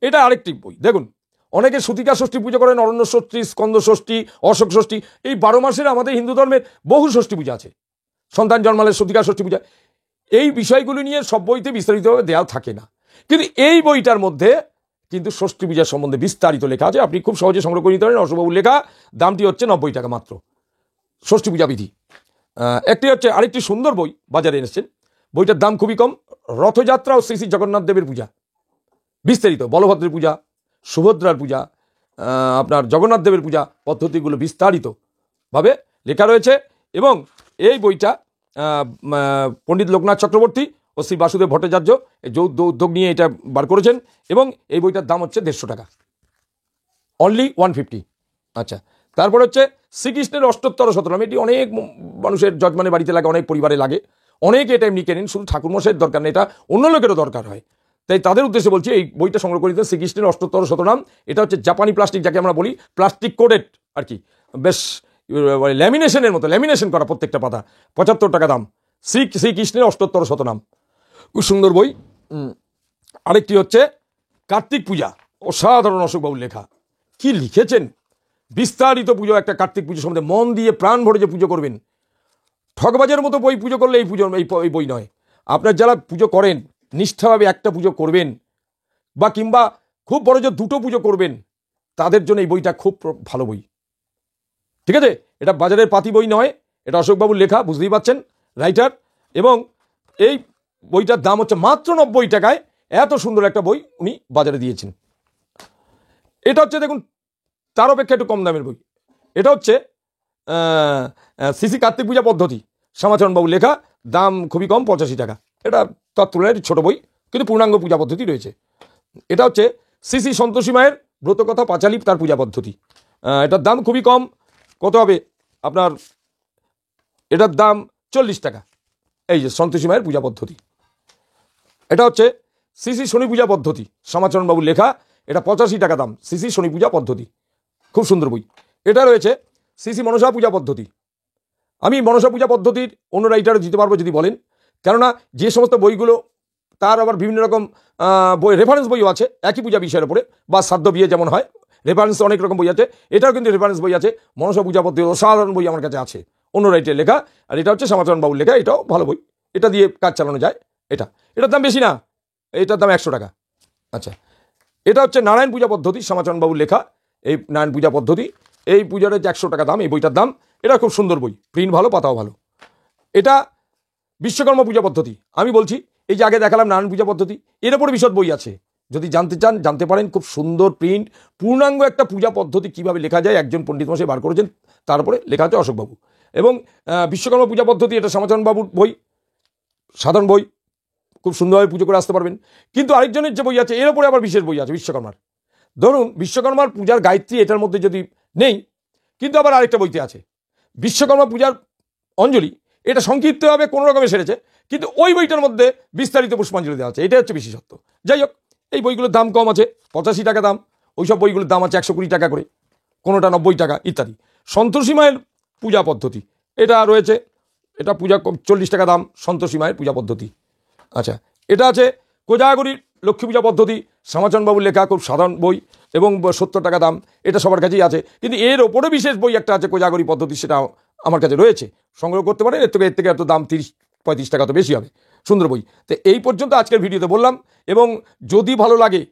এটা আরেকটি বই। দেখুন, অনেকে সূতিকা ষষ্ঠী পুজো করেন, অরণ্য ষষ্ঠী, স্কন্দ ষষ্ঠী, অশোক ষষ্ঠী, এই 12 মাসের আমাদের হিন্দু ধর্মের বহু ষষ্ঠী পূজা আছে, সন্তান জন্মালে সতিকা ষষ্ঠী পূজা, এই বিষয়গুলো নিয়ে সব বইতে বিস্তারিতভাবে দেওয়া থাকে না, কিন্তু এই বইটার মধ্যে কিন্তু ষষ্ঠী পূজার সম্বন্ধে বিস্তারিত লেখা আছে। আপনি খুব সহজে সংগ্রহ করে নিতে পারেন। অশোকবাবুর লেখা, দামটি হচ্ছে 90 টাকা মাত্র, ষষ্ঠী পূজা বিধি। একটি হচ্ছে আরেকটি সুন্দর বই বাজারে এনেছেন, বইটার দাম খুবই কম, রথযাত্রা ও শ্রী শ্রী জগন্নাথ দেবের পূজা বিস্তারিত, বলভদ্রের পূজা, সুভদ্রার পূজা, আপনার জগন্নাথ দেবের পূজা পদ্ধতিগুলো বিস্তারিতভাবে লেখা রয়েছে। এবং এই বইটা পণ্ডিত লোকনাথ চক্রবর্তী ও শ্রী বাসুদেব ভট্টাচার্য যৌথ উদ্যোগ নিয়ে এটা বার করেছেন, এবং এই বইটার দাম হচ্ছে 150 টাকা, অনলি 150। আচ্ছা, তারপর হচ্ছে শ্রীকৃষ্ণের অষ্টোত্তর শতনাম। এটি অনেক মানুষের যজমানের বাড়িতে লাগে, অনেক পরিবারে লাগে, অনেকে এটা এমনি কেনেন, শুধু ঠাকুরমশাইয়ের দরকার নেই, এটা অন্য লোকেরও দরকার হয়। তাই তাদের উদ্দেশ্যে বলছি, এই বইটা সংগ্রহ করে দিতে। শ্রীকৃষ্ণের অষ্টোত্তর শতনাম, এটা হচ্ছে জাপানি প্লাস্টিক, যাকে আমরা বলি প্লাস্টিক কোডেড আর কি, বেশ ল্যামিনেশনের মতো, ল্যামিনেশন করা প্রত্যেকটা পাতা, 75 টাকা দাম। শ্রীকৃষ্ণের অষ্টোত্তর শতনাম, খুব সুন্দর বই। আরেকটি হচ্ছে কার্তিক পূজা, অসাধারণ অশোকবাবুর লেখা, কি লিখেছেন, বিস্তারিত পুজো, একটা কার্তিক পুজো সম্বন্ধে মন দিয়ে প্রাণ ভরে যে পুজো করবেন। ঠকবাজের মতো বই পুজো করলে এই বই নয়। আপনার যারা পুজো করেন, নিষ্ঠাভাবে একটা পুজো করবেন, বা কিংবা খুব বড় যে 2টো পুজো করবেন, তাদের জন্য এই বইটা খুব ভালো বই। ঠিক আছে, এটা বাজারের পাতি বই নয়, এটা অশোকবাবুর লেখা, বুঝতেই পাচ্ছেন, রাইটার। এবং এই বইটার দাম হচ্ছে মাত্র 90 টাকায়। এত সুন্দর একটা বই উনি বাজারে দিয়েছেন। এটা হচ্ছে দেখুন তার অপেক্ষা একটু কম দামের বই, এটা হচ্ছে শ্রী শ্রী কার্তিক পূজা পদ্ধতি, শ্যামাচরণবাবু লেখা, দাম খুবই কম, 85 টাকা। এটা তার তুলনায় ছোট বই, কিন্তু পূর্ণাঙ্গ পূজা পদ্ধতি রয়েছে। এটা হচ্ছে শ্রী শ্রী সন্তোষী মায়ের ব্রতকথা পাঁচালী, তার পূজা পদ্ধতি। এটার দাম খুবই কম, কত হবে আপনার, এটার দাম 40 টাকা। এই যে সন্তোষী মায়ের পূজা পদ্ধতি। এটা হচ্ছে শ্রী শ্রী শনি পূজা পদ্ধতি, শ্যামাচরণবাবুর লেখা, এটা 85 টাকা দাম, শ্রী শ্রী শনি পূজা পদ্ধতি, খুব সুন্দর বই। এটা রয়েছে শ্রী শ্রী মনসা পূজা পদ্ধতি। আমি মনসা পূজা পদ্ধতির অন্য রাইটারও দিতে পারবো যদি বলেন, কেননা যে সমস্ত বইগুলো, তার আবার বিভিন্ন রকম বই, রেফারেন্স বইও আছে একই পূজা বিষয়ের উপরে, বা সাধ্য বিয়ে যেমন হয়, রেফারেন্স অনেক রকম বই আছে, এটাও কিন্তু রেফারেন্স বই আছে। মনসা পূজা পদ্ধতি অসাধারণ বই আমার কাছে আছে, অন্য রাইটারের লেখা, আর এটা হচ্ছে শ্যামাচরণবাবুর লেখা, এটাও ভালো বই, এটা দিয়ে কাজ চালানো যায়। এটার দাম বেশি না, এটার দাম 100 টাকা। আচ্ছা, এটা হচ্ছে নারায়ণ পূজা পদ্ধতি, শ্যামাচরণবাবুর লেখা, এই নারায়ণ পূজা পদ্ধতি, এই পূজার 100 টাকা দাম এই বইটার দাম। এটা খুব সুন্দর বই, প্রিন্ট ভালো, পাতাও ভালো। এটা বিশ্বকর্মা পূজা পদ্ধতি। আমি বলছি, এই যে আগে দেখালাম নারায়ণ পূজা পদ্ধতি, এর উপরে বিশদ বই আছে, যদি জানতে চান জানতে পারেন। খুব সুন্দর প্রিন্ট, পূর্ণাঙ্গ একটা পূজা পদ্ধতি কিভাবে লেখা যায়, একজন পণ্ডিত মশাই বার করেছেন, তারপরে লেখা আছে অশোকবাবু। এবং বিশ্বকর্মা পূজা পদ্ধতি, এটা শ্যামাচরণবাবুর বই, সাধারণ বই, খুব সুন্দরভাবে পুজো করে আসতে পারবেন। কিন্তু আরেকজনের যে বই আছে, এর উপরে আবার বিশেষ বই আছে বিশ্বকর্মার। ধরুন বিশ্বকর্মার পূজার গায়ত্রী এটার মধ্যে যদি নেই, কিন্তু আবার আরেকটা বইতে আছে বিশ্বকর্মা পূজার অঞ্জলি, এটা সংক্ষিপ্তভাবে কোনো রকমে সেরেছে, কিন্তু ওই বইটার মধ্যে বিস্তারিত পুষ্পাঞ্জলি দেওয়া আছে, এটা হচ্ছে বিশেষত্ব। যাই হোক, এই বইগুলোর দাম কম আছে, 85 টাকা দাম, ওইসব বইগুলোর দাম আছে 120 টাকা করে, কোনোটা 90 টাকা ইত্যাদি। সন্তোষী মায়ের পূজা পদ্ধতি, এটা রয়েছে, এটা পূজা 40 টাকা দাম, সন্তোষী মায়ের পূজা পদ্ধতি। আচ্ছা, এটা আছে কোজাগরীর লক্ষ্মী পূজা পদ্ধতি, শ্যামাচরণবাবুর লেখা, খুব সাধারণ বই, এবং 70 টাকা দাম, এটা সবার কাছেই আছে। কিন্তু এর ওপরে বিশেষ বই একটা আছে কোজাগরী পদ্ধতি, সেটা আমার কাছে রয়েছে, সংগ্রহ করতে পারেন। এর থেকে এত দাম 30-35 টাকা তো বেশি হবে, সুন্দর বই। তো এই পর্যন্ত আজকের ভিডিওতে বললাম, এবং যদি ভালো লাগে,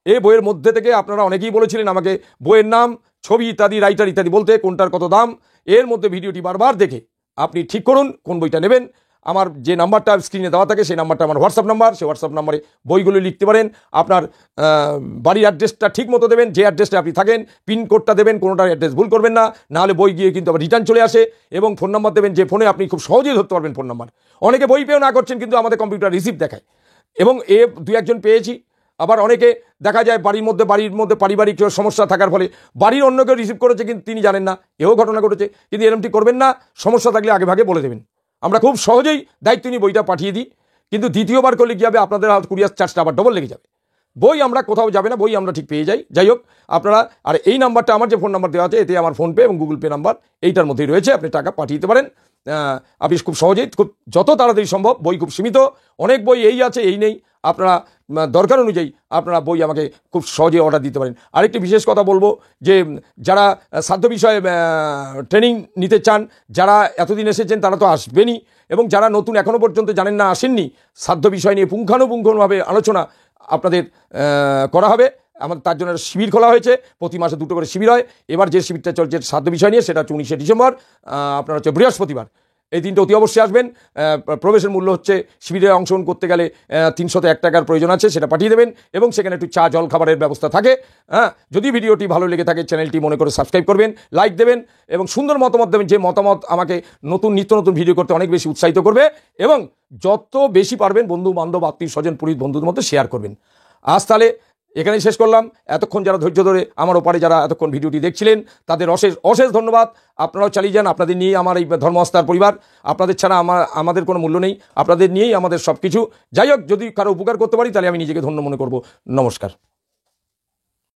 এই বইয়ের মধ্যে থেকে আপনারা অনেকেই বলেছিলেন আমাকে বইয়ের নাম, ছবি ইত্যাদি, রাইটার ইত্যাদি বলতে, কোনটার কত দাম। এর মধ্যে ভিডিওটি বারবার দেখে আপনি ঠিক করুন কোন বইটা নেবেন। আমার যে নাম্বারটা স্ক্রিনে দেওয়া থাকে, সেই নাম্বারটা আমার হোয়াটসঅ্যাপ নাম্বার, সেই হোয়াটসঅ্যাপ নাম্বারে বইগুলো লিখতে পারেন। আপনার বাড়ির অ্যাড্রেসটা ঠিক মতো দেবেন, যে অ্যাড্রেসটা আপনি থাকেন, পিনকোডটা দেবেন, কোনোটার অ্যাড্রেস ভুল করবেন না, নাহলে বই গিয়ে কিন্তু আবার রিটার্ন চলে আসে। এবং ফোন নাম্বার দেবেন, যে ফোনে আপনি খুব সহজেই ধরতে পারবেন ফোন নাম্বার। অনেকে বই পেয়েও না করছেন, কিন্তু আমাদের কম্পিউটার রিসিভ দেখায়, এবং 2-1জন পেয়েছি। আবার অনেকে দেখা যায় বাড়ির মধ্যে পারিবারিক সমস্যা থাকার ফলে বাড়ির অন্য কেউ রিসিভ করেছে, কিন্তু তিনি জানেন না, এও ঘটনা ঘটেছে। কিন্তু এরকমটি করবেন না, সমস্যা থাকলে আগে ভাগে বলে দেবেন, আমরা খুব সহজেই দায়িত্ব নিয়ে বইটা পাঠিয়ে দিই। কিন্তু দ্বিতীয়বার করলে কী হবে, আপনাদের কুরিয়ার চার্জটা আবার ডবল লেগে যাবে। বই আমরা কোথাও যাবে না, বই আমরা ঠিক পেয়ে যাই। যাই হোক, আপনারা, আর এই নাম্বারটা আমার যে ফোন নাম্বার দেওয়া আছে, এতে আমার ফোনপে এবং গুগল পে নাম্বার এইটার মধ্যেই রয়েছে, আপনি টাকা পাঠিয়ে দিতে পারেন। আপনি খুব সহজেই, খুব যত তাড়াতাড়ি সম্ভব। বই খুব সীমিত, অনেক বই এই আছে এই নেই, আপনারা দরকার অনুযায়ী আপনারা বই আমাকে খুব সহজে অর্ডার দিতে পারেন। আরেকটি বিশেষ কথা বলবো যে যারা সাধ্য বিষয়ে ট্রেনিং নিতে চান, যারা এতদিন এসেছেন তারা তো আসবেনই, এবং যারা নতুন এখনও পর্যন্ত জানেন না, আসেননি, সাধ্য বিষয় নিয়ে পুঙ্খানুপুঙ্খভাবে আলোচনা আপনাদের করা হবে। আমাদের তার জন্য শিবির খোলা হয়েছে, প্রতি মাসে 2টো করে শিবির হয়। এবার যে শিবিরটা চলছে সাধ্য বিষয় নিয়ে, সেটা হচ্ছে 19শে ডিসেম্বর, আপনার হচ্ছে বৃহস্পতিবার। এই দিনটা অতি অবশ্যই আসবেন। প্রবেশের মূল্য হচ্ছে, শিবিরে অংশগ্রহণ করতে গেলে 301 টাকার প্রয়োজন আছে, সেটা পাঠিয়ে দেবেন, এবং সেখানে একটু চা জল খাবারের ব্যবস্থা থাকে। হ্যাঁ, যদি ভিডিওটি ভালো লেগে থাকে চ্যানেলটি মনে করে সাবস্ক্রাইব করবেন, লাইক দেবেন, এবং সুন্দর মতামত দেবেন, যে মতামত আমাকে নিত্য নতুন ভিডিও করতে অনেক বেশি উৎসাহিত করবে। এবং যত বেশি পারবেন বন্ধু বান্ধব আত্মীয় স্বজন পুরোহিত বন্ধুদের মধ্যে শেয়ার করবেন। আজ তাহলে এখানেই শেষ করলাম। এতক্ষণ যারা ধৈর্য ধরে আমার ওপারে যারা এতক্ষণ ভিডিওটি দেখছিলেন, তাদের অশেষ অশেষ ধন্যবাদ। আপনারাও চালিয়ে যান, আপনাদের নিয়েই আমার এই ধর্মআস্থার পরিবার, আপনাদের ছাড়া আমাদের কোনো মূল্য নেই, আপনাদের নিয়েই আমাদের সব কিছু। যাই হোক, যদি কারো উপকার করতে পারি তাহলে আমি নিজেকে ধন্য মনে করব। নমস্কার।